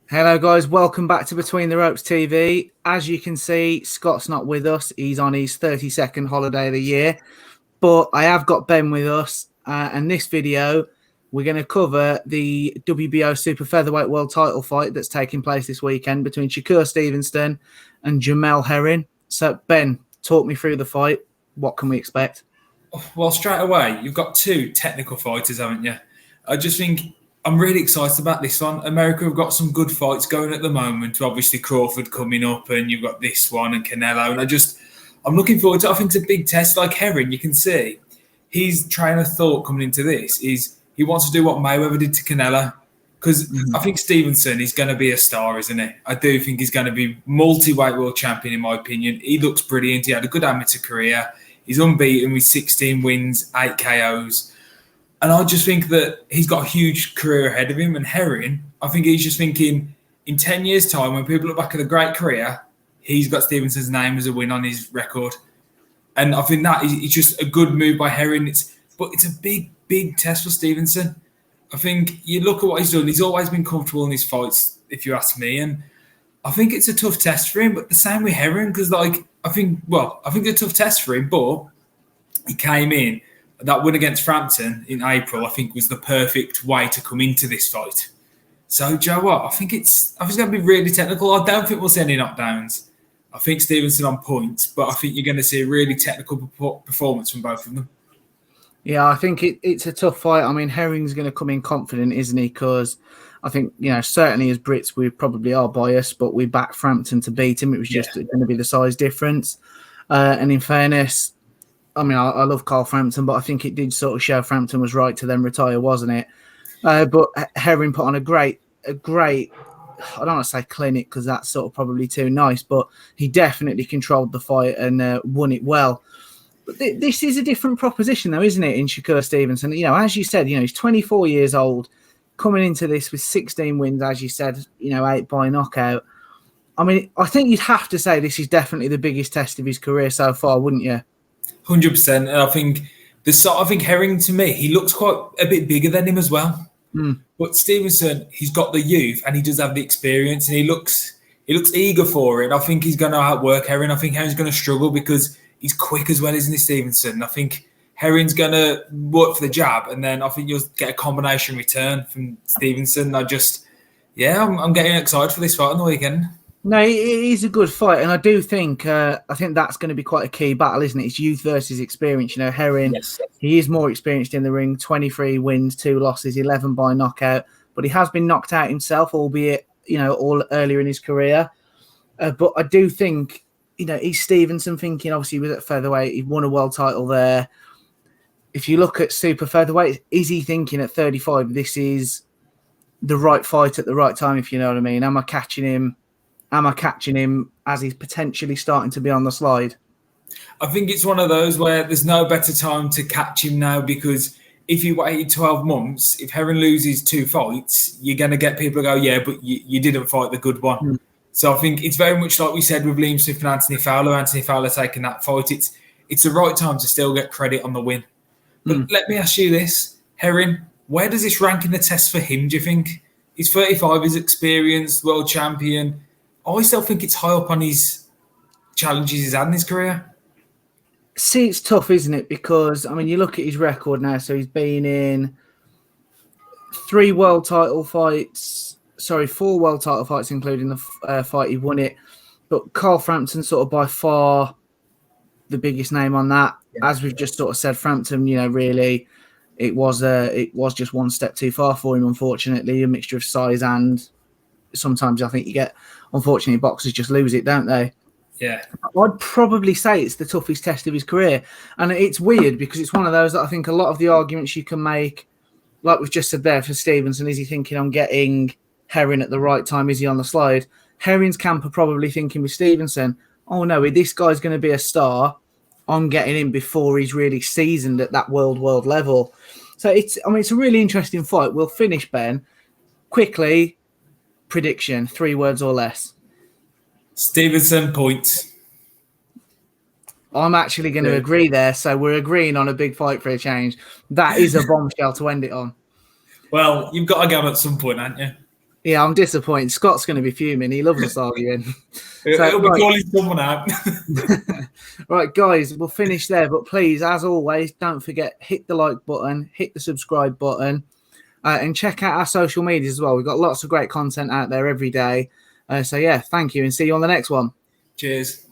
Hello, guys. Welcome back to Between the Ropes TV. As you can see, Scott's not with us. He's on his 32nd holiday of the year. But I have got Ben with us. And this video, we're going to cover the WBO Super Featherweight World Title fight that's taking place this weekend between Shakur Stevenson and Jamel Herring. So, Ben, talk me through the fight. What can we expect? Well, straight away, you've got two technical fighters, haven't you? I just think I'm really excited about this one. America have got some good fights going at the moment. Obviously, Crawford coming up, and you've got this one and Canelo. And I'm looking forward to it. I think it's a big test. Like Herring, you can see his train of thought coming into this is he wants to do what Mayweather did to Canelo. Because I think Stevenson is going to be a star, isn't he? I do think he's going to be multi-weight world champion, in my opinion. He looks brilliant. He had a good amateur career. He's unbeaten with 16 wins, 8 KOs. And I just think that he's got a huge career ahead of him. And Herring, I think he's just thinking in 10 years' time, when people look back at a great career, he's got Stevenson's name as a win on his record. And I think that is just a good move by Herring. But it's a big, big test for Stevenson. I think you look at what he's done. He's always been comfortable in his fights, if you ask me. And I think it's a tough test for him. But the same with Herring, because I think it's a tough test for him. But he came in. That win against Frampton in April, I think, was the perfect way to come into this fight. So, Joe, what? I think it's going to be really technical. I don't think we'll see any knockdowns. I think Stevenson on points, but I think you're going to see a really technical performance from both of them. Yeah, I think it's a tough fight. I mean, Herring's going to come in confident, isn't he? Because I think, certainly as Brits, we probably are biased, but we backed Frampton to beat him. It was just going to be the size difference. And in fairness, I mean, I love Carl Frampton, but I think it did sort of show Frampton was right to then retire, wasn't it? But Herring put on a great, I don't want to say clinic because that's sort of probably too nice, but he definitely controlled the fight and won it well. But this is a different proposition, though, isn't it, in Shakur Stevenson? As you said, he's 24 years old, coming into this with 16 wins, as you said, 8 by knockout. I mean, I think you'd have to say this is definitely the biggest test of his career so far, wouldn't you? 100%. And I think Herring, to me, he looks quite a bit bigger than him as well. But Stevenson, he's got the youth and he does have the experience, and he looks eager for it. I think he's going to outwork Herring. I think Herring's going to struggle because he's quick as well, isn't he, Stevenson? I think Herring's going to work for the jab, and then I think you'll get a combination return from Stevenson. I'm getting excited for this fight on the weekend. No, it is a good fight, and I do think I think that's going to be quite a key battle, isn't it? It's youth versus experience. Herring, yes. He is more experienced in the ring. 23 wins, 2 losses, 11 by knockout, but he has been knocked out himself, albeit all earlier in his career. But I do think he's Stevenson thinking. Obviously, he was at featherweight, he won a world title there. If you look at super featherweight, is he thinking at 35 this is the right fight at the right time? If you know what I mean, am I catching him as he's potentially starting to be on the slide? I think it's one of those where there's no better time to catch him now, because if you waited 12 months, if Herring loses 2 fights, you're going to get people to go, yeah, but you didn't fight the good one. So I think it's very much like we said with Liam Smith and Anthony Fowler. Anthony Fowler taking that fight. It's the right time to still get credit on the win. But let me ask you this, Herring, where does this rank in the test for him, do you think? He's 35, he's experienced, world champion. I still think it's high up on his challenges he's had in his career. See, it's tough, isn't it? Because, I mean, you look at his record now. So he's been in 4 world title fights, including the fight he won it. But Carl Frampton sort of by far the biggest name on that. Yeah. As we've just sort of said, Frampton, really, it was just one step too far for him, unfortunately, a mixture of size and sometimes I think you get, unfortunately, boxers just lose it, don't they? Yeah. I'd probably say it's the toughest test of his career. And it's weird because it's one of those that I think a lot of the arguments you can make, like we've just said there for Stevenson, is he thinking on getting Herring at the right time? Is he on the slide? Herring's camp are probably thinking with Stevenson, oh no, this guy's going to be a star. I'm getting him before he's really seasoned at that world level. So it's a really interesting fight. We'll finish, Ben. Quickly, prediction, 3 words or less. Stevenson points. I'm actually going to agree there. So we're agreeing on a big fight for a change. That is a bombshell to end it on. Well, you've got to go at some point, haven't you? Yeah, I'm disappointed. Scott's going to be fuming. He loves us arguing. He'll be calling someone out. Right, guys, we'll finish there. But please, as always, don't forget, hit the like button, hit the subscribe button, and check out our social medias as well. We've got lots of great content out there every day. So, yeah, thank you, and see you on the next one. Cheers.